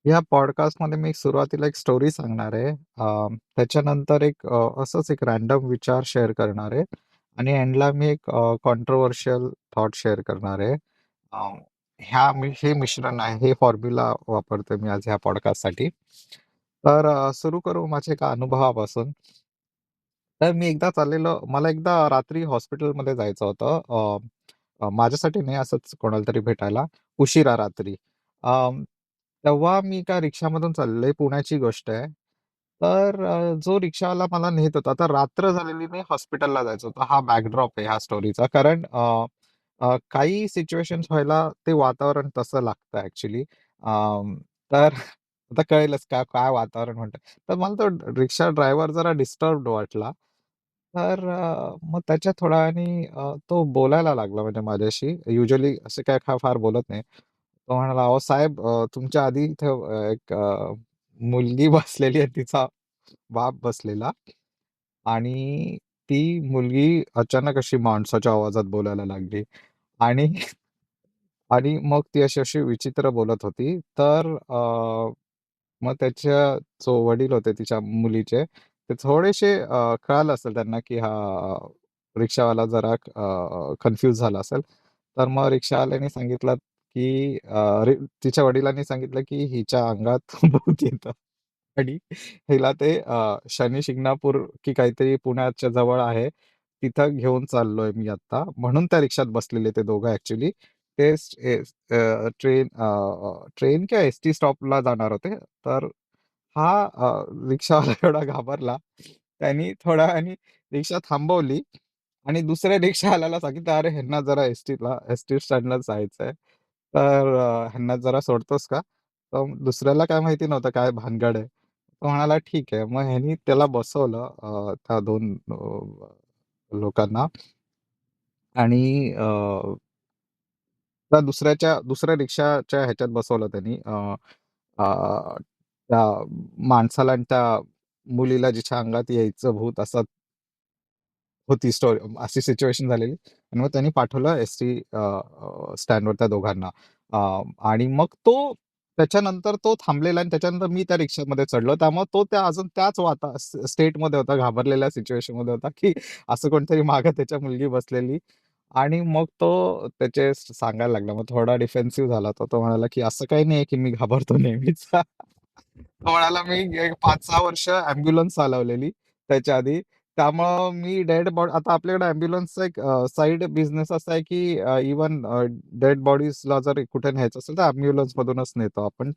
या पॉडकास्टमध्ये मी सुरुवातीला एक स्टोरी सांगणार आहे. त्याच्यानंतर असंच एक रँडम विचार शेअर करणार आहे आणि एंडला मी एक कॉन्ट्रोव्हर्शियल थॉट शेअर करणार आहे. अ, हे मिश्रण आहे, हे फॉर्म्युला वापरतोय मी आज ह्या पॉडकास्टसाठी. तर सुरू करू माझ्या एका अनुभवापासून. तर मी एकदा चाललेलो मला एकदा रात्री हॉस्पिटलमध्ये जायचं होतं. माझ्यासाठी नाही, असंच कोणाला तरी भेटायला, उशिरा रात्री. अं, तेव्हा मी एका रिक्षामधून चाललोय, पुण्याची गोष्ट आहे. तर जो रिक्षावाला मला नेत होता, तर रात्र झालेली नाही, हॉस्पिटलला जायचं होतं. हा बॅकड्रॉप आहे ह्या स्टोरीचा. कारण अ, अ, काही सिच्युएशन्स व्हायला ते वातावरण तसं लागतं ॲक्चुअली. तर आता कळेलच काय काय वातावरण म्हणतं. तर मला तो रिक्षा ड्रायव्हर जरा डिस्टर्ब्ड वाटला. तर मग त्याच्या थोड्या वेळाने तो बोलायला लागला म्हणजे माझ्याशी. युजुअली असे काय फार बोलत नाही. तो म्हणाला, "अहो साहेब, तुमच्या आधी इथे एक मुलगी बसलेली आहे, तिचा बाप बसलेला आणि ती मुलगी अचानक अशी माणसाच्या आवाजात बोलायला लागली आणि आणि मग ती अशी-अशी विचित्र बोलत होती." तर मग त्याच्या जो वडील होते तिच्या मुलीचे, ते थोडेसे कळालं असेल त्यांना, की हा रिक्षावाला जरा कन्फ्यूज झाला असेल. तर मग रिक्षावाल्याने सांगितलं, की तिच्या वडिलांनी सांगितलं, की हिच्या अंगात भूत येतं आणि हिला ते शनी शिंगणापूर की काहीतरी पुण्याच्या जवळ आहे, तिथं घेऊन चाललोय मी आत्ता. म्हणून त्या रिक्षात बसलेले ते दोघं ॲक्चुअली. ते ट्रेन किंवा एस-टी स्टॉपला जाणार होते. तर हा रिक्षावाला एवढा घाबरला. त्यांनी थोड्या वेळाने रिक्षा थांबवली आणि दुसऱ्या रिक्षावाल्याला सांगितलं, "अरे ह्यांना जरा एस-टी स्टँडला जायचंय. तर ह्यांना जरा सोडतोस का?" तर दुसऱ्याला काय माहिती नव्हतं काय भानगड आहे. तो म्हणाला, "ठीक आहे." मग ह्यानी त्याला बसवलं, त्या 2 लोकांना आणि त्या दुसऱ्या रिक्षाच्या ह्याच्यात बसवलं त्यांनी. अ, त्या माणसाला आणि त्या मुलीला जिच्या अंगात यायचं भूत असं होती स्टोरी, अशी सिच्युएशन झालेली आणि मग त्यांनी पाठवलं एस-टी स्टँडवर त्या दोघांना. अ, आणि मग त्याच्यानंतर तो थांबलेला आणि त्याच्यानंतर मी त्या रिक्षामध्ये चढलो. त्यामुळे तो अजून त्याच स्टेटमध्ये होता, घाबरलेल्या सिच्युएशनमध्ये होता, की असं कोणतरी मागे त्याच्या मुलगी बसलेली आणि मग तो सांगायला लागला. मग थोडा डिफेन्सिव्ह झाला तो. तो म्हणाला, की "असं काही नाहीये, की मी घाबरतो नेहमीच." तो म्हणाला, "मी एक 5-6 वर्ष ॲम्ब्युलन्स चालवलेली त्याच्या आधी. त्यामुळं मी डेड बॉडी." आता आपल्याकडे ॲम्ब्युलन्सचा एक साइड बिझनेस असा आहे, की इव्हन डेड बॉडीजला जर कुठे न्यायचं असेल, तर ॲम्ब्युलन्समधूनच नेतो आपण.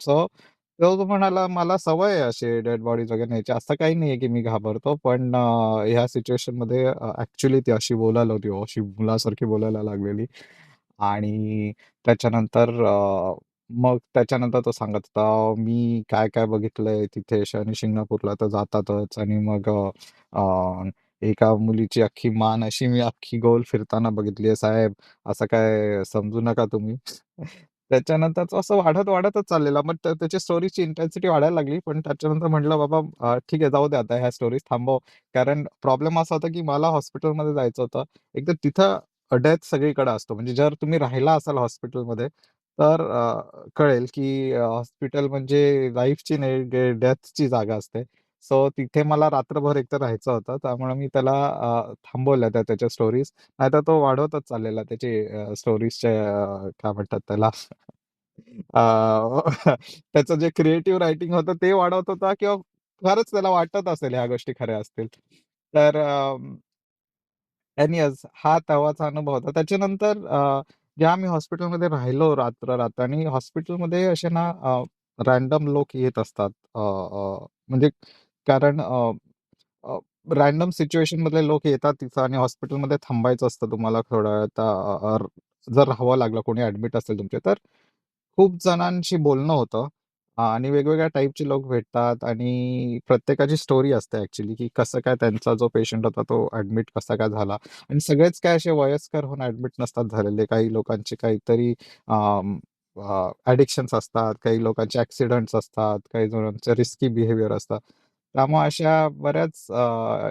तो म्हणाला, "मला सवय आहे अशी डेड बॉडीज वगैरे न्यायची. असं काही नाहीये, की मी घाबरतो. पण ह्या सिच्युएशनमध्ये ॲक्चुअली ती अशी बोलायला होती हो, अशी मुलासारखी बोलायला लागलेली." आणि त्याच्यानंतर मग त्याच्यानंतर तो सांगत होता, "मी काय-काय बघितलंय तिथे शनी शिंगणापूरला तर जातातच आणि मग एका मुलीची अख्खी मान अशी मी अख्खी गोल फिरताना बघितली आहे साहेब. असं काय समजू नका तुम्ही." त्याच्यानंतर तो असं वाढतच चाललेला. मग त्याची स्टोरीची इंटेन्सिटी वाढायला लागली. पण त्याच्यानंतर म्हटलं, "बाबा, ठीक आहे, जाऊ दे आता ह्या स्टोरीज थांबव." कारण प्रॉब्लेम असा होता, की मला हॉस्पिटलमध्ये जायचं होतं. एकतर तिथं डेथ सगळीकडे असतो. म्हणजे जर तुम्ही राहिला असाल हॉस्पिटलमध्ये, तर कळेल की हॉस्पिटल म्हणजे लाईफची नाही, डेथची जागा असते. सो तिथे मला रात्रभर एकतर राहायचं होतं. त्यामुळे मी त्याला थांबवल्या त्याच्या स्टोरीज. नाहीतर तो वाढवतच चाललेला त्याचे काय म्हणतात त्याला, अ, त्याचं जे क्रिएटिव्ह रायटिंग होतं ते वाढवत होता किंवा खरंच त्याला वाटत असेल ह्या गोष्टी खऱ्या असतील. तर एनिवेज हा तेव्हाचा अनुभव होता. त्याच्यानंतर जेव्हा आम्ही हॉस्पिटलमध्ये राहिलो रात्र-रात्र आणि हॉस्पिटलमध्ये असे ना रँडम लोक येत असतात. अ, अ, म्हणजे कारण रँडम सिच्युएशनमधले लोक येतात तिथं आणि हॉस्पिटलमध्ये थांबायचं असतं तुम्हाला थोडा वेळ. जर राहावं लागलं, कोणी ॲडमिट असेल तुमचे, तर खूप जणांशी बोलणं होतं. आणि वेगवेगळ्या टाइपचे लोक भेटतात आणि प्रत्येकाची स्टोरी असते ॲक्चुअली, की कसं काय त्यांचा जो पेशंट होता तो ॲडमिट कसा काय झाला आणि सगळेच काय असे वयस्कर होऊन ॲडमिट नसतात झालेले. काही लोकांचे काहीतरी ॲडिक्शन्स असतात, काही लोकांचे ॲक्सिडेंट्स असतात, काही जणांचे रिस्की बिहेवियर असतात. त्यामुळे अशा बऱ्याच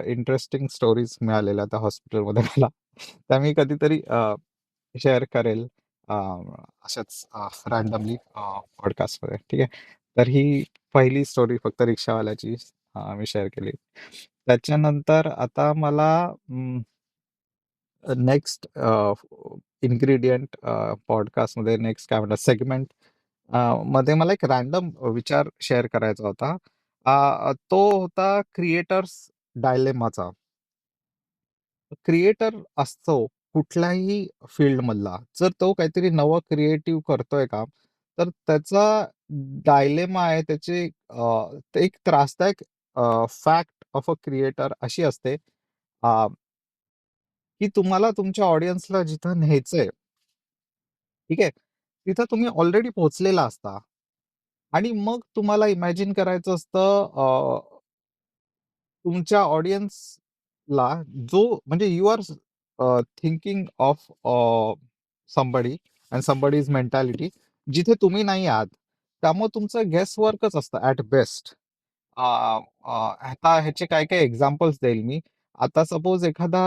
इंटरेस्टिंग स्टोरीज मिळालेल्या त्या हॉस्पिटलमध्ये मला. त्या मी कधीतरी शेअर करेल, अ, अशाच रँडमली पॉडकास्टमध्ये. ठीक आहे. तर ही पहिली स्टोरी फक्त रिक्षावाल्याची मी शेअर केली. त्याच्यानंतर आता मला नेक्स्ट इन्ग्रीडियंट पॉडकास्टमध्ये नेक्स्ट काय म्हणतात सेगमेंट मध्ये मला एक रँडम विचार शेअर करायचा होता. तो होता क्रिएटर्स डायलेमाचा. क्रिएटर असतो कुठल्याही फील्डमधला. जर तो काहीतरी नवं क्रिएटिव्ह करतोय काम, तर त्याचा डायलेमा आहे त्याची ते एक त्रासदायक फॅक्ट ऑफ अ क्रिएटर अशी असते, अ, की तुम्हाला तुमच्या ऑडियन्सला जिथं न्यायचंय, ठीक आहे? तिथं तुम्ही ऑलरेडी पोहोचलेला असता आणि मग तुम्हाला इमॅजिन करायचं असतं तुमच्या ऑडियन्सला जो म्हणजे you are thinking of somebody and somebody's mentality जिथे तुम्ही नाही आहात. त्यामुळे तुमचं गेस वर्कच असतं ॲट बेस्ट. आता ह्याचे काय-काय एक्झाम्पल्स देईल मी. आता सपोज एखादा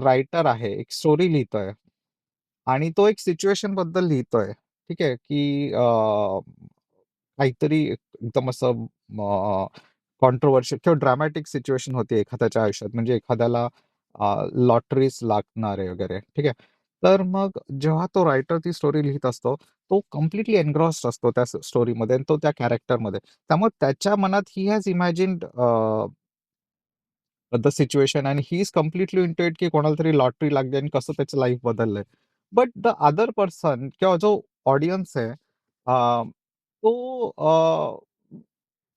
रायटर आहे, एक स्टोरी लिहितोय आणि तो एक सिच्युएशनबद्दल लिहितोय. ठीक आहे, की काहीतरी एकदम असं कॉन्ट्रोव्हर्शियल किंवा ड्रामॅटिक सिच्युएशन होती एखाद्याच्या आयुष्यात. म्हणजे एखाद्याला लॉटरीज लागणार आहे वगैरे, ठीक आहे. तर मग जेव्हा तो रायटर ती स्टोरी लिहीत असतो, तो कंप्लीटली एन्ग्रॉस्ड असतो त्या स्टोरीमध्ये आणि तो त्या कॅरेक्टरमध्ये. त्यामुळे त्याच्या मनात he has imagined the situation and he is completely into it की कोणाला तरी लॉटरी लागली आणि कसं त्याचं लाईफ बदललंय. बट द अदर पर्सन किंवा जो ऑडियन्स आहे तो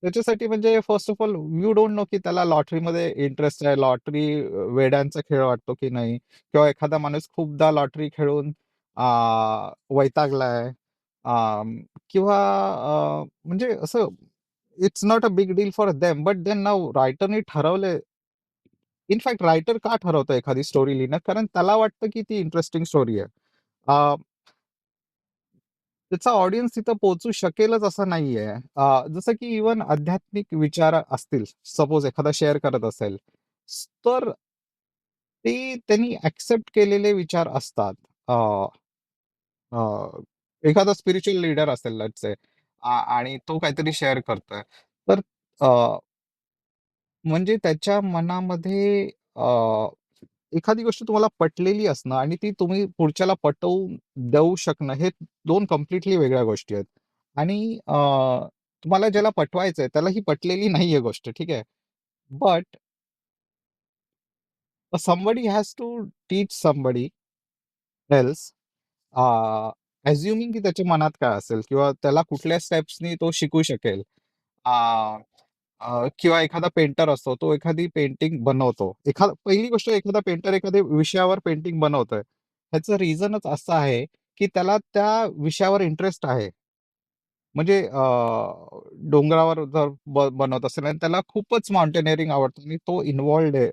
त्याच्यासाठी म्हणजे first of all you don't know की त्याला लॉटरीमध्ये इंटरेस्ट आहे. लॉटरी वेड्यांचा खेळ वाटतो की नाही किंवा एखादा माणूस खूपदा लॉटरी खेळून वैतागलाय किंवा म्हणजे असं it's not a big deal for them but then now रायटरनी ठरवलंय. इनफॅक्ट रायटर का ठरवतो एखादी स्टोरी लिहिणं? कारण त्याला वाटतं की ती इंटरेस्टिंग स्टोरी आहे. त्याचा ऑडियन्स तिथं पोहोचू शकेलच असं नाहीये. जसं की इव्हन आध्यात्मिक विचार असतील, सपोज एखादा शेअर करत असेल, तर ते त्यांनी एक्सेप्ट केलेले विचार असतात. अ, अ, एखादा स्पिरिच्युअल लीडर असेल लेट्स से आणि तो काहीतरी शेअर करतोय. तर म्हणजे त्याच्या मनामध्ये एखादी गोष्ट तुम्हाला पटलेली असणं आणि ती तुम्ही पुढच्याला पटवून देऊ शकणं, हे 2 कंप्लीटली वेगळ्या गोष्टी आहेत. आणि तुम्हाला ज्याला पटवायचंय त्याला ही पटलेली नाहीये गोष्ट, ठीक आहे. But somebody has to teach somebody else assuming की त्याच्या मनात काय असेल किंवा त्याला कुठल्या स्टेप्सनी तो शिकू शकेल. अ, किंवा एखादा पेंटर असतो, तो एखादी पेंटिंग बनवतो. पहिली गोष्ट एखादा पेंटर एखाद्या विषयावर पेंटिंग बनवतोय. ह्याचं रिझनच असं आहे, की त्याला त्या विषयावर इंटरेस्ट आहे. म्हणजे डोंगरावर जर बनवत असेल आणि त्याला खूपच माउंटेनिअरिंग आवडतं आणि तो इन्व्हॉल्व्ड आहे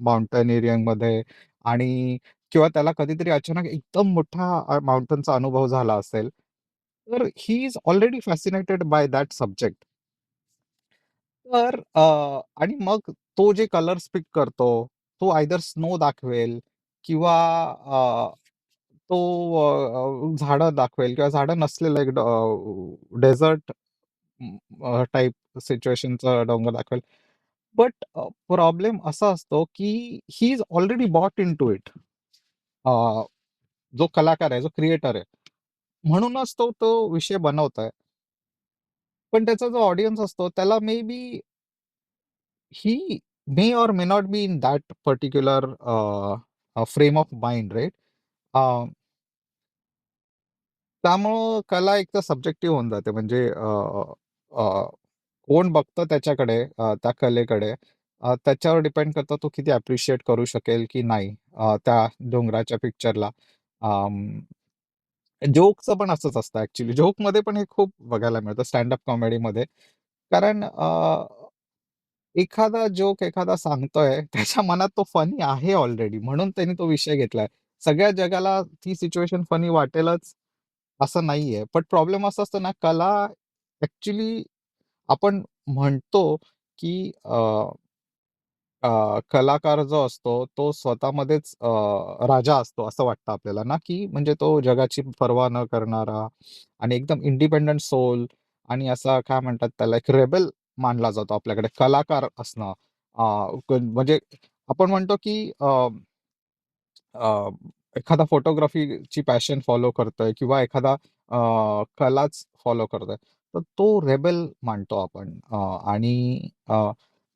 माउंटेनिअरिंगमध्ये आणि किंवा त्याला कधीतरी अचानक एकदम मोठा माउंटनचा अनुभव झाला असेल. तर ही is already fascinated by that subject. तर आणि मग तो जे कलर्स पिक करतो, तो आयदर स्नो दाखवेल किंवा तो झाडं दाखवेल किंवा झाडं नसलेलं एक डेझर्ट टाइप सिच्युएशनचा डोंगर दाखवेल. बट प्रॉब्लेम असा असतो, की he is already bought into it. जो कलाकार आहे, जो क्रिएटर आहे. म्हणूनच तो तो विषय बनवतोय. पण त्याचा जो ऑडियन्स असतो त्याला may be he may or may not be in that particular frame of mind, right? अ, त्यामुळं कला एक तर सब्जेक्टिव्ह होऊन जाते. म्हणजे अ, अ, कोण बघतं त्याच्याकडे त्या कलेकडे त्याच्यावर डिपेंड करतं तो किती ॲप्रिशिएट करू शकेल की नाही त्या डोंगराच्या पिक्चरला. जोकचं पण असंच असतं ॲक्चुअली. जोकमध्ये पण हे खूप बघायला मिळतं स्टँड कॉमेडीमध्ये. कारण एखादा जोक एखादा सांगतोय, त्याच्या मनात तो फनी आहे ऑलरेडी, म्हणून त्यांनी तो विषय घेतलाय. सगळ्या जगाला ती सिच्युएशन फनी वाटेलच असं नाहीये. पण प्रॉब्लेम असा असतो ना, कला ॲक्चुअली आपण म्हणतो, की कलाकार जो असतो, तो स्वतःमध्येच राजा असतो असं वाटतं आपल्याला ना, की म्हणजे तो जगाची पर्वा न करणारा आणि एकदम इंडिपेंडंट सोल आणि असा काय म्हणतात त्याला एक रेबेल मानला जातो आपल्याकडे. कलाकार असणं म्हणजे आपण म्हणतो की अ, एखादा फोटोग्राफीची पॅशन फॉलो करतोय किंवा एखादा कलाच फॉलो करतोय, तर तो रेबेल मानतो आपण. आणि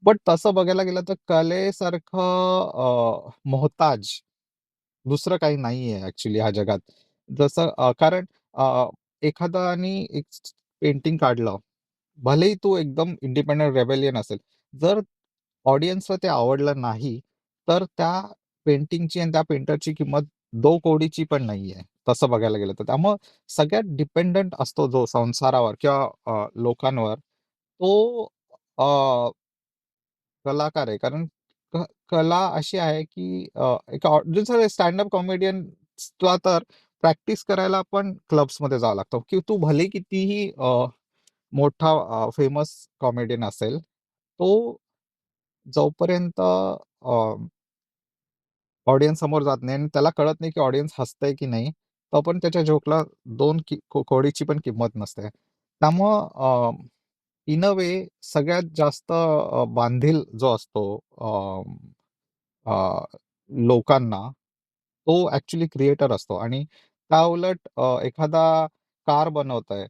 बट तसं बघायला गेलं तर कलेसारखं मोहताज दुसरं काही नाहीये ॲक्चुअली ह्या जगात. जसं कारण एखाद्याने एक पेंटिंग काढलं, भलेही तो एकदम इंडिपेंडंट रेबेलियन असेल. जर ऑडियन्सला ते आवडलं नाही, तर त्या पेंटिंगची आणि त्या पेंटरची किंमत 2 कवडीची पण नाहीये, तसं बघायला गेलं तर. त्यामुळं सगळ्यात डिपेंडंट असतो जो संसारावर किंवा लोकांवर, तो अ, कलाकार आहे. कारण कला अशी आहे, की एका जसं स्टँड-अप कॉमेडियन्सला तर प्रॅक्टिस करायला पण क्लब्समध्ये जावं लागतं, की तू भले कितीही मोठा फेमस कॉमेडियन असेल, तो जोपर्यंत ऑडियन्स समोर जात नाही आणि त्याला कळत नाही, की ऑडियन्स हसतंय की नाही, तोपर्यंत त्याच्या जोकला 2 कवडीची पण किंमत नसते. त्यामुळं इन अ वे सगळ्यात जास्त बांधील जो असतो अ, लोकांना, तो ॲक्चुअली क्रिएटर असतो आणि त्याउलट एखादा कार बनवतोय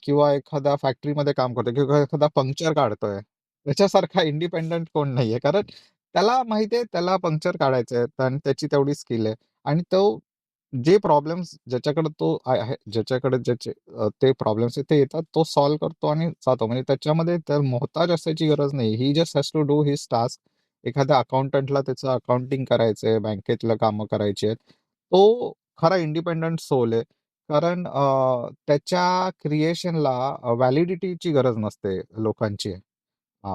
किंवा एखाद्या फॅक्टरीमध्ये काम करतोय किंवा एखादा पंक्चर काढतोय. त्याच्यासारखा इंडिपेंडंट कोण नाहीये. कारण त्याला माहिती आहे त्याला पंक्चर काढायचं आहे आणि त्याची तेवढी स्किल आहे आणि तो जे प्रॉब्लेम्स ज्याच्याकडे तो आहे ज्याच्याकडे ते प्रॉब्लेम्स आहेत ते येतात, तो सॉल्व्ह करतो आणि जातो. म्हणजे त्याच्यामध्ये तर मोहताज असायची गरज नाही. He just has to do his task. एखाद्या अकाउंटंटला त्याचं अकाउंटिंग करायचंय, बँकेतलं कामं करायची आहेत. तो खरा इंडिपेंडंट सोल आहे. कारण त्याच्या क्रिएशनला व्हॅलिडिटीची गरज नसते लोकांची. अ,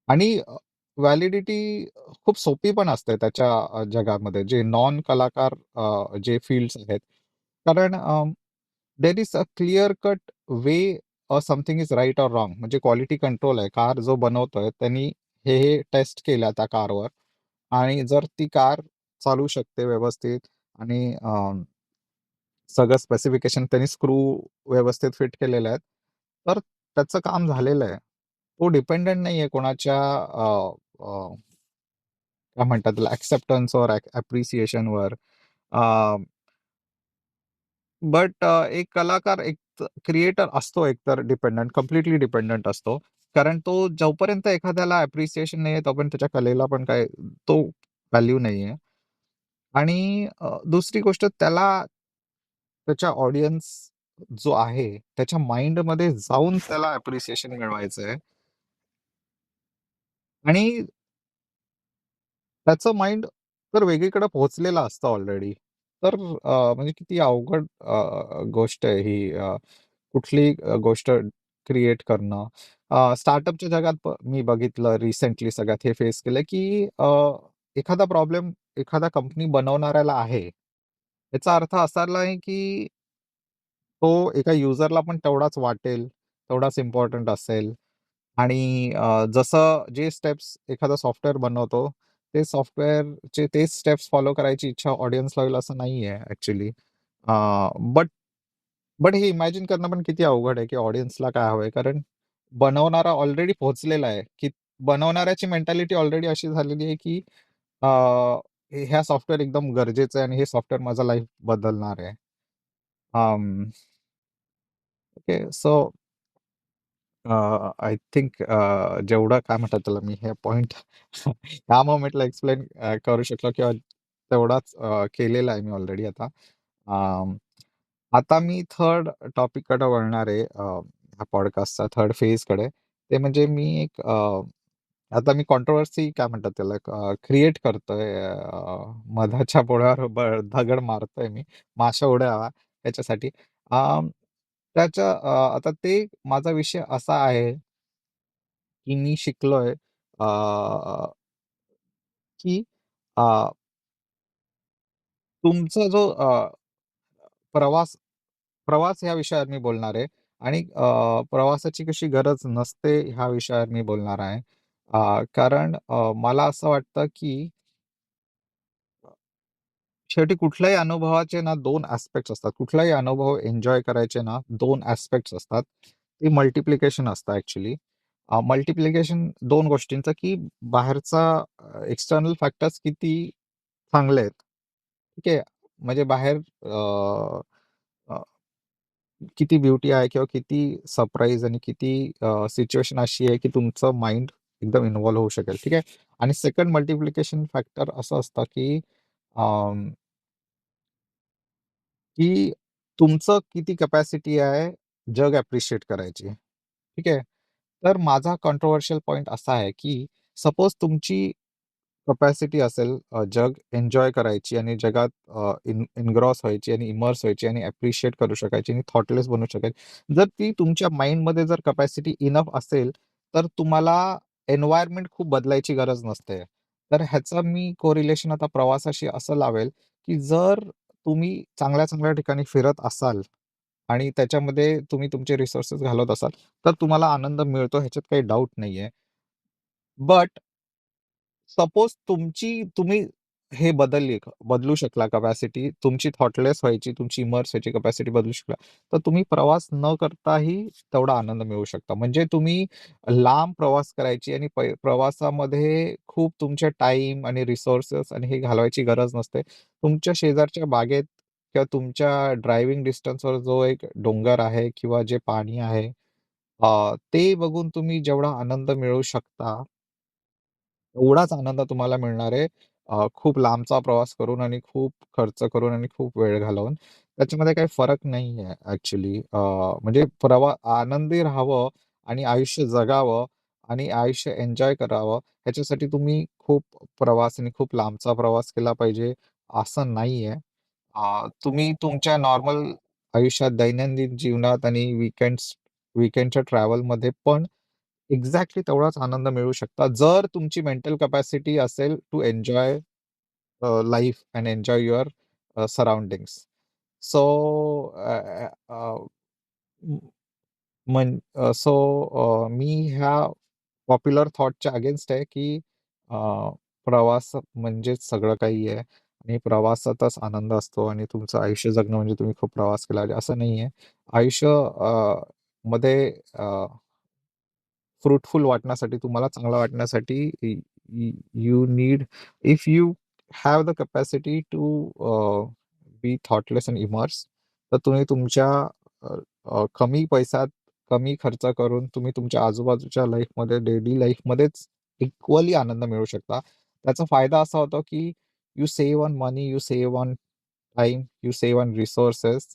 आणि व्हॅलिडिटी खूप सोपी पण असते त्याच्या जगामध्ये जे नॉन कलाकार जे फील्ड्स आहेत. कारण there is a clear cut way something is right or wrong. म्हणजे क्वालिटी कंट्रोल आहे. कार जो बनवतोय त्यांनी हे टेस्ट केलं त्या कारवर आणि जर ती कार चालू शकते व्यवस्थित आणि सगळं स्पेसिफिकेशन त्यांनी स्क्रू व्यवस्थित फिट केलेले आहेत, तर त्याचं काम झालेलं आहे. तो डिपेंडंट नाहीये कोणाच्या काय म्हणतात त्याला एक्सेप्टन्सवर, अप्रिसिएशनवर. बट एक कलाकार, एक क्रिएटर असतो एकतर डिपेंडंट, कंप्लीटली डिपेंडंट असतो. कारण तो जोपर्यंत एखाद्याला अप्रिसिएशन नाहीये, तोपर्यंत त्याच्या कलेला पण काय तो व्हॅल्यू नाहीये. आणि दुसरी गोष्ट त्याला त्याच्या ऑडियन्स जो आहे, त्याच्या माइंडमध्ये जाऊन त्याला अप्रिसिएशन मिळवायचंय आणि त्याचं माइंड तर वेगळीकडे पोहोचलेलं असतं ऑलरेडी. तर म्हणजे किती अवघड गोष्ट आहे ही कुठलीही गोष्ट क्रिएट करणं. स्टार्टअपच्या जगात मी बघितलं रिसेंटली सगळ्यात हे फेस केलं, की एखादा प्रॉब्लेम एखादा कंपनी बनवणाऱ्याला आहे. याचा अर्थ असा नाही, की तो एका युजरला पण तेवढाच वाटेल, तेवढाच इम्पोर्टंट असेल. आणि जसं जे स्टेप्स एखादा सॉफ्टवेअर बनवतो, ते सॉफ्टवेअरचे तेच स्टेप्स फॉलो करायची इच्छा ऑडियन्सला होईल असं नाहीये ॲक्चुअली. बट बट हे इमॅजिन करणं पण किती अवघड आहे, की ऑडियन्सला काय हवंय? कारण बनवणारा ऑलरेडी पोहोचलेला आहे, की बनवणाऱ्याची मेंटॅलिटी ऑलरेडी अशी झालेली आहे, की अ, ह्या सॉफ्टवेअर एकदम गरजेचं आहे आणि हे सॉफ्टवेअर माझं लाईफ बदलणार आहे. ओके. सो आय थिंक जेवढं काय म्हणतात त्याला मी हे पॉइंट ह्या मोमेंटला एक्सप्लेन करू शकलो किंवा तेवढाच केलेला आहे मी ऑलरेडी आता. अं, आता मी थर्ड टॉपिककडे वळणार आहे ह्या पॉडकास्टचा थर्ड फेजकडे. ते म्हणजे मी एक आता मी कॉन्ट्रोव्हर्सी काय म्हणतात त्याला क्रिएट करतोय. मधाच्या पोळ्यावर दगड मारतोय मी. माशा उडाव्या याच्यासाठी. अं, आता ते माझा विषय असा आहे, की मी शिकलोय की अ, तुमचा जो प्रवास प्रवास ह्या विषयावर मी बोलणार आहे आणि प्रवासाची कशी गरज नसते ह्या विषयावर मी बोलणार आहे. कारण मला असं वाटतं की शेवटी कुठल्याही अनुभवाचे ना 2 ॲस्पेक्ट्स असतात. कुठलाही अनुभव एन्जॉय करायचे ना 2 ॲस्पेक्ट्स असतात. ते मल्टिप्लिकेशन असतं ॲक्चुअली. मल्टिप्लिकेशन 2 गोष्टींचं, की बाहेरचा एक्सटर्नल फॅक्टर्स किती चांगले आहेत. ठीक आहे. म्हणजे बाहेर अ, अ, किती ब्युटी आहे किंवा किती सरप्राईज आणि किती सिच्युएशन अशी आहे, की तुमचं माइंड एकदम इन्व्हॉल्व होऊ शकेल. ठीक आहे. आणि सेकंड मल्टिप्लिकेशन फॅक्टर असं असतं, की अं, की तुमचं किती कॅपॅसिटी आहे जग ॲप्रिशिएट करायची. ठीक आहे. तर माझा कंट्रोव्हर्शियल पॉइंट असा आहे, की सपोज तुमची कपॅसिटी असेल जग एन्जॉय करायची आणि जगात एन्ग्रॉस व्हायची आणि इमर्स व्हायची आणि ॲप्रिशिएट करू शकायची आणि थॉटलेस बनू शकायची. जर ती तुमच्या माइंडमध्ये जर कपॅसिटी इनफ असेल, तर तुम्हाला एन्व्हायर्नमेंट खूप बदलायची गरज नसते. तर ह्याचं मी कोरिलेशन आता प्रवासाशी असं लावेल, की जर तुम्ही चांगल्या-चांगल्या ठिकाणी फिरत असाल आणि त्याच्यामध्ये तुम्ही तुमचे रिसोर्सेस घालवत असाल, तर तुम्हाला आनंद मिळतो ह्याच्यात काही डाऊट नाहीये. बट सपोज तुम्ही हे बदलू शकला कपॅसिटी, तुमची थॉटलेस व्हायची, तुमची इमर्स व्हायची कपॅसिटी बदलू शकला, तर तुम्ही प्रवास न करताही तेवढा आनंद मिळवू शकता. म्हणजे तुम्ही लांब प्रवास करायची आणि प्रवासामध्ये खूप तुमचे टाईम आणि रिसोर्सेस आणि हे घालवायची गरज नसते. तुमच्या शेजारच्या बागेत किंवा तुमच्या ड्रायव्हिंग डिस्टन्सवर जो एक डोंगर आहे किंवा जे पाणी आहे, ते बघून तुम्ही जेवढा आनंद मिळवू शकता एवढाच आनंद तुम्हाला मिळणार आहे खूप लांबचा प्रवास करून आणि खूप खर्च करून आणि खूप वेळ घालवून. त्याच्यामध्ये काही फरक नाही आहे ॲक्चुअली. म्हणजे आनंदी राहावं आणि आयुष्य जगावं आणि आयुष्य एन्जॉय करावं ह्याच्यासाठी तुम्ही खूप प्रवास आणि खूप लांबचा प्रवास केला पाहिजे असं नाही आहे. तुम्ही तुमच्या नॉर्मल आयुष्यात, दैनंदिन जीवनात आणि वीकेंडच्या ट्रॅव्हलमध्ये पण एक्झॅक्टली तेवढाच आनंद मिळवू शकता, जर तुमची मेंटल कॅपॅसिटी असेल to enjoy life and enjoy your surroundings. So मी ह्या पॉप्युलर थॉटच्या अगेन्स्ट आहे, की अ, प्रवास म्हणजेच सगळं काही आहे आणि प्रवासातच आनंद असतो आणि तुमचं आयुष्य जगणं म्हणजे तुम्ही खूप प्रवास केला पाहिजे असं नाहीये. आयुष्य मध्ये फ्रुटफुल वाटण्यासाठी, तुम्हाला चांगलं वाटण्यासाठी you need if you have the capacity to be thoughtless and immerse, तर तुम्ही तुमच्या कमी पैशात, कमी खर्च करून तुम्ही तुमच्या आजूबाजूच्या लाईफमध्ये, डेली लाईफमध्येच इक्वली आनंद मिळवू शकता. त्याचा फायदा असा होतो, की you save on money, you save on time, you save on resources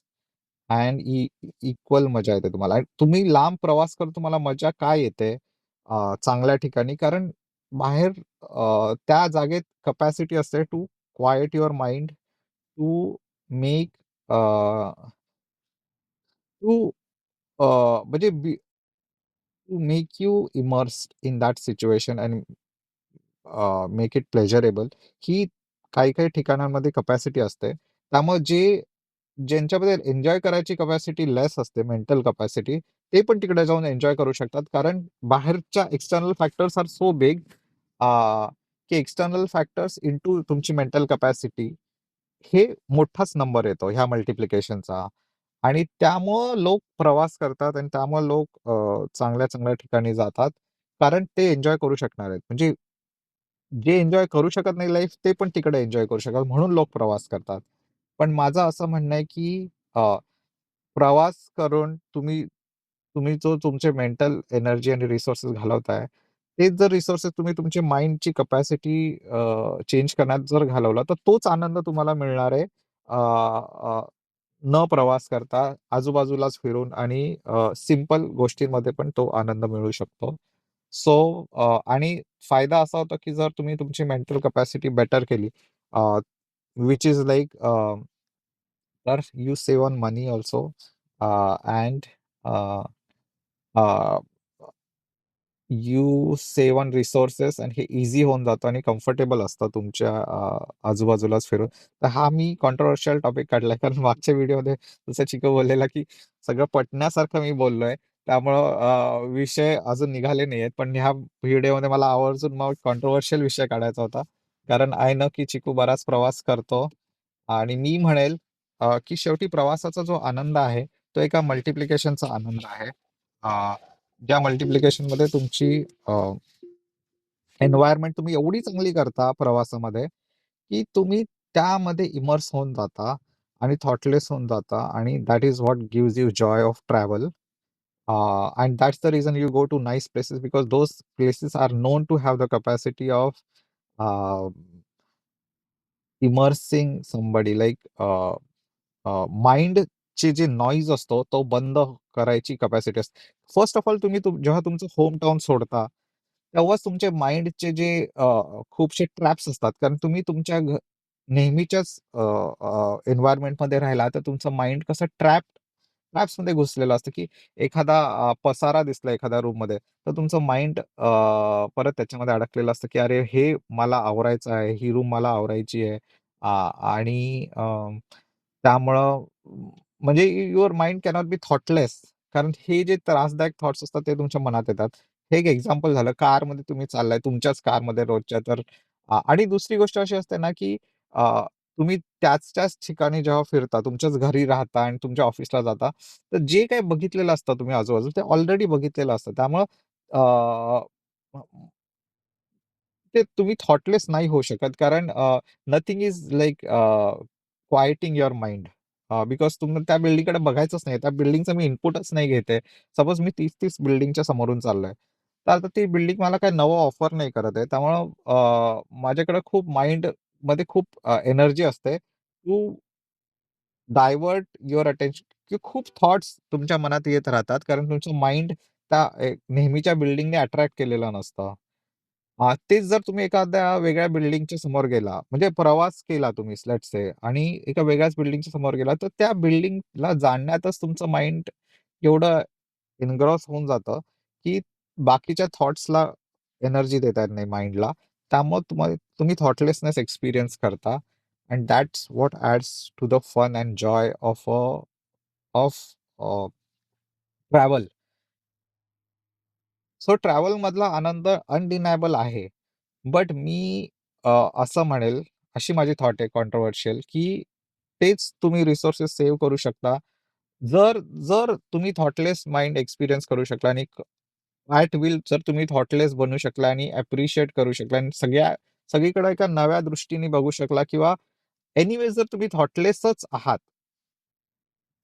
and equal मजा येते तुम्हाला. आणि तुम्ही लांब प्रवास करून तुम्हाला मजा काय येते चांगल्या ठिकाणी? कारण बाहेर त्या जागेत कपॅसिटी असते to quiet your mind, to make uh, to म्हणजे to make you immersed in that situation and make it pleasurable. ही काही-काही ठिकाणांमध्ये कपॅसिटी असते. त्यामुळे ज्यांच्यामध्ये एन्जॉय करायची कपॅसिटी लेस असते, मेंटल कपॅसिटी, ते पण तिकडे जाऊन एन्जॉय करू शकतात. कारण बाहेरच्या external factors are so big की एक्सटर्नल फॅक्टर्स इंटू तुमची मेंटल कपॅसिटी हे मोठाच नंबर येतो ह्या मल्टिप्लिकेशनचा. आणि त्यामुळं लोक प्रवास करतात आणि त्यामुळे लोक चांगल्या-चांगल्या ठिकाणी जातात. कारण ते एन्जॉय करू शकणार आहेत. म्हणजे जे एन्जॉय करू शकत नाही लाईफ, ते पण तिकडे एन्जॉय करू शकतात. म्हणून लोक प्रवास करतात. पण माझं असं म्हणणं आहे, की प्रवास करून तुम्ही तुम्ही जो तुमचे मेंटल एनर्जी आणि रिसोर्सेस घालवताय, तेच जर रिसोर्सेस तुम्ही तुमची माइंडची कपॅसिटी चेंज करण्यात जर घालवला, तर तोच आनंद तुम्हाला मिळणार आहे. अ, अ, न प्रवास करता आजूबाजूलाच फिरून आणि सिंपल गोष्टींमध्ये पण तो आनंद मिळू शकतो. सो आणि फायदा असा होतो, की जर तुम्ही तुमची मेंटल कपॅसिटी बेटर केली, व्हिच इज लाइक तर you save on money also and you save on resources आणि हे ईझी होऊन जातं आणि कम्फर्टेबल असतं तुमच्या आजूबाजूलाच फिरून. तर हा मी कॉन्ट्रोव्हर्शियल टॉपिक काढलाय कारण मागच्या व्हिडिओमध्ये जसं चिकू बोललेला, की सगळं पटण्यासारखं मी बोललोय. त्यामुळं विषय अजून निघाले नाहीयेत. पण ह्या व्हिडिओमध्ये मला आवर्जून मग कॉन्ट्रोव्हर्शियल विषय काढायचा होता. कारण आय नो की चिकू बराच प्रवास करतो आणि मी म्हणेल की शेवटी प्रवासाचा जो आनंद आहे, तो एका मल्टिप्लिकेशनचा आनंद आहे. अ, ज्या मल्टिप्लिकेशनमध्ये तुमची एन्व्हायर्नमेंट तुम्ही एवढी चांगली करता प्रवासामध्ये, की तुम्ही त्यामध्ये इमर्स होऊन जाता आणि थॉटलेस होऊन जाता आणि that is what gives you Joy of travel. And that's the reason you go to nice places because those places are known to have the capacity of uh, immersing somebody like माइंडचे जे noise असतो तो बंद करायची capacity असते. First of all तुम्ही जेव्हा तुमचं home town सोडता, तेव्हाच तुमचे माइंडचे जे खूपशे ट्रॅप्स असतात. कारण तुम्ही तुमच्या नेहमीच्याच एन्व्हायर्नमेंटमध्ये राहिला तर तुमचं माइंड कसं ट्रॅप्समध्ये घुसलेलं असतं, की एखादा पसारा दिसला एखाद्या रूममध्ये, तर तुमचं माइंड परत त्याच्यामध्ये अडकलेलं असतं, की "अरे, हे मला आवरायचं आहे, ही रूम मला आवरायची आहे." आणि त्यामुळं म्हणजे your mind cannot be thoughtless. कारण हे जे त्रासदायक थॉट्स असतात ते तुमच्या मनात येतात. हे एक एक्झाम्पल झालं. कारमध्ये तुम्ही चाललाय, तुमच्याच कारमध्ये रोजच्या तर आणि दुसरी गोष्ट अशी असते ना, की अ, तुम्ही त्याच-त्याच ठिकाणी जेव्हा फिरता, तुमच्याच घरी राहता आणि तुमच्या ऑफिसला जाता, तर जे काही बघितलेलं असतं तुम्ही आजूबाजूला, ते ऑलरेडी बघितलेलं असतं. त्यामुळं अ, ते तुम्ही थॉटलेस नाही होऊ शकत कारण nothing is like quieting your mind because तुम्ही त्या बिल्डिंगकडे बघायचंच नाही. त्या बिल्डिंगचं मी इनपुटच नाही घेत आहे. सपोज मी 30-30 बिल्डिंगच्या समोरून चाललोय. तर आता ती बिल्डिंग मला काही नवं ऑफर नाही करत आहे. त्यामुळं माझ्याकडे खूप माइंडमध्ये खूप एनर्जी असते. टू डायव्हर्ट युअर अटेन्शन की खूप थॉट्स तुमच्या मनात येत राहतात कारण तुमचं माइंड त्या नेहमीच्या बिल्डिंगने अट्रॅक्ट केलेलं नसतं. तेच जर तुम्ही एखाद्या वेगळ्या बिल्डिंगच्या समोर गेला, म्हणजे प्रवास केला तुम्ही लेट्स से आणि एका वेगळ्याच बिल्डिंगच्या समोर गेला, तर त्या बिल्डिंगला जाणण्यातच तुमचं माइंड एवढं एन्ग्रॉस होऊन जातं, की बाकीच्या थॉट्सला एनर्जी देता येत नाही माइंडला. त्यामुळे तुम्ही थॉटलेसनेस एक्सपिरियन्स करता and that's what adds to the fun and joy of travel. So ट्रॅव्हलमधला आनंद अनडिनायबल आहे. बट मी असं म्हणेल, अशी माझी थॉट आहे कॉन्ट्रोव्हर्शियल, की तेच तुम्ही रिसोर्सेस सेव्ह करू शकता. जर जर तुम्ही थॉटलेस माइंड एक्सपिरियन्स करू शकला आणि ॲट विल जर तुम्ही थॉटलेस बनू शकला आणि ॲप्रिशिएट करू शकला आणि सगळीकडे एका नव्या दृष्टीने बघू शकला किंवा एनिवेज जर तुम्ही थॉटलेसच आहात,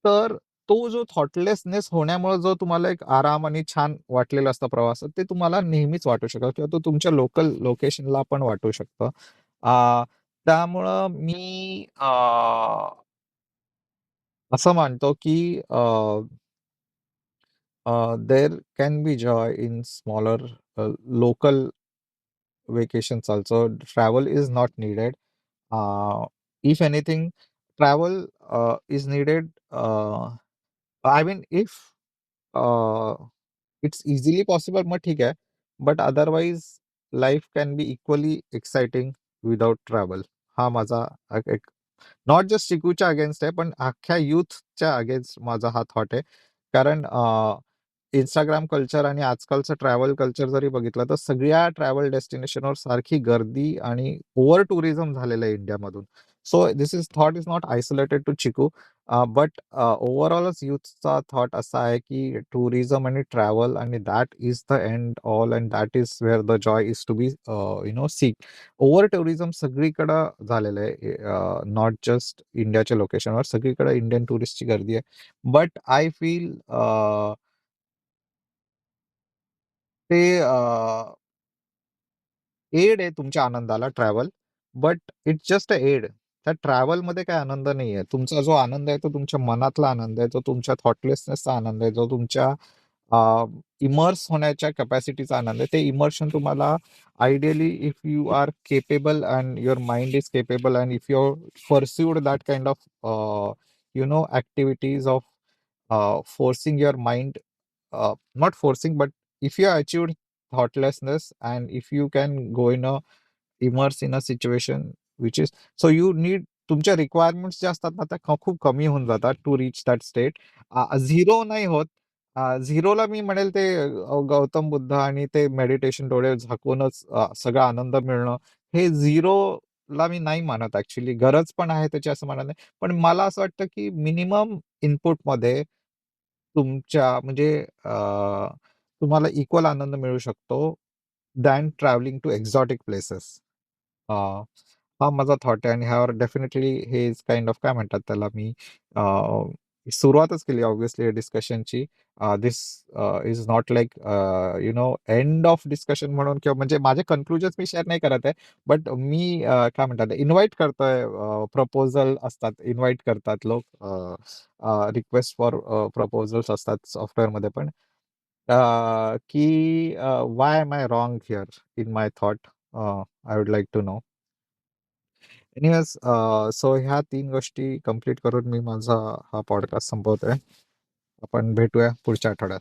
तर तो जो थॉटलेसनेस होण्यामुळे जो तुम्हाला एक आराम आणि छान वाटलेलं असतं प्रवासात, ते तुम्हाला नेहमीच वाटू शकतं किंवा तो तुमच्या लोकल लोकेशनला पण वाटू शकतं. त्यामुळं मी असं मानतो की there can be joy in smaller local vacations also. Travel is not needed. If anything, travel is needed. I mean, if uh, it's easily possible, मग ठीक आहे. But otherwise, life can be equally exciting without travel. हा माझा एक not just चिकूच्या against आहे, पण अख्ख्या यूथच्या against माझा हा थॉट आहे. कारण Instagram कल्चर आणि आजकालचं ट्रॅव्हल कल्चर जरी बघितलं, तर सगळ्या ट्रॅव्हल डेस्टिनेशनवर सारखी गर्दी आणि ओव्हर टुरिझम झालेलं आहे इंडियामधून. So this is thought is not isolated to Chiku. But ओव्हरऑलच यूथचा थॉट असा आहे, की टुरिझम आणि ट्रॅव्हल आणि that is the end all and that is where the joy is to be seek. Over tourism सगळीकडं झालेलं आहे. नॉट जस्ट इंडियाच्या लोकेशनवर, सगळीकडे इंडियन टुरिस्टची गर्दी आहे. बट आय फील ते एड आहे तुमच्या आनंदाला travel, but it's just a aid. त्या ट्रॅव्हलमध्ये काही आनंद नाहीये. तुमचा जो आनंद आहे तो तुमच्या मनातला आनंद आहे, तो तुमच्या थॉटलेसनेसचा आनंद आहे, जो तुमच्या इमर्स होण्याच्या कॅपॅसिटीचा आनंद आहे. ते इमर्शन तुम्हाला ideally if you are capable and your mind is capable and if you pursued that kind of activities of forcing your mind, not forcing, but if you achieved thoughtlessness and if you can go in a immerse in a situation which is so you need तुमच्या requirements ज्या असतात ना त्या खूप कमी होऊन जातात to reach that state. Zero नाही होत. झिरोला मी म्हणेल ते गौतम बुद्ध आणि ते मेडिटेशन डोळे झाकूनच सगळा आनंद मिळणं हे झिरो ला मी नाही मानत ॲक्चुअली. गरज पण आहे त्याची असं म्हणत नाही. पण मला असं वाटतं, की मिनिमम इनपुटमध्ये तुमच्या म्हणजे तुम्हाला इक्वल आनंद मिळू शकतो than travelling to exotic places. हा माझा थॉट आहे आणि ह्यावर डेफिनेटली हे इज काइंड ऑफ काय म्हणतात त्याला मी अ, सुरुवातच केली ऑब्व्हियसली डिस्कशनची. This is not like end of discussion म्हणून किंवा म्हणजे माझे कन्क्लुजन्स मी शेअर नाही करत आहे. बट मी काय म्हणतात इन्व्हाईट करतोय प्रपोजल असतात, इन्व्हाईट करतात लोक रिक्वेस्ट फॉर प्रपोजल्स असतात सॉफ्टवेअरमध्ये पण. की why am I wrong here in my thought I would like to know. Anyways so ह्या 3 गोष्टी कंप्लीट करून मी माझा हा पॉडकास्ट संपवतोय. आपण भेटूया पुढच्या आठवड्यात.